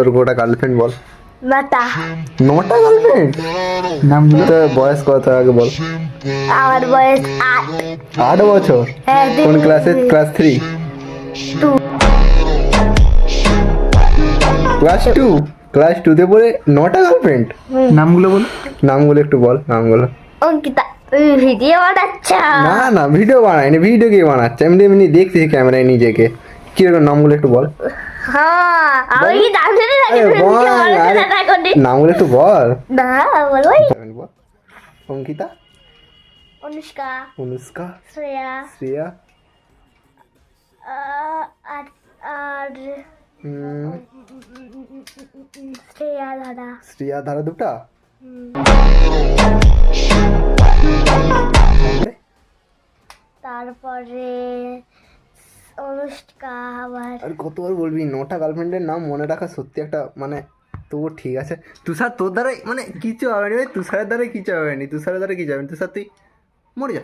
তোর গোটা গার্লফ্রেন্ড বল। নটা। 9টা গার্লফ্রেন্ড? নামগুলো তোর বয়স কত আগে বল। আমার বয়স 8। 8 বছর? হ্যাঁ, কোন ক্লাসে? ক্লাস 3? 2। ক্লাস 2? ক্লাস 2তে পড়ে 9টা গার্লফ্রেন্ড? নামগুলো বল। নামগুলো একটু বল, নামগুলো। অঙ্কিতা, তুমি ভিডিও বানাচ্ছ? না না, ভিডিও বানাইনি। ভিডিও কে বানাচ্ছে? এমনি এমনি দেখছি ক্যামেরায় নিজেকে। কিরকম নামগুলো একটু বল। হ্যাঁ, আমি কি নাম শুনে থাকি? আরে তুমি বল, ভিডিও বানাচ্ছ আরে না না কোনদিন? নামগুলো একটু বল। না, বলবোই। বল। অঙ্কিতা, অনুষ্কা, অনুষ্কা, শ্রেয়া, শ্রেয়া, আর আর উম, শ্রেয়া দাদা। শ্রেয়া ধারা 2টা? তারপরে অনুষ্কা আবার। আর কতবার বলবি 9টা গার্লফ্রেন্ডের নাম মনে রাখা সত্যি একটা মানে। তবু ঠিক আছে। তুষার তোর দ্বারাই মানে কিছু হবে না ভাই, তুষারের দ্বারাই কিছু হবে না, তুষারের দ্বারা কিছু হবে না। তুষার তুই মরে যা।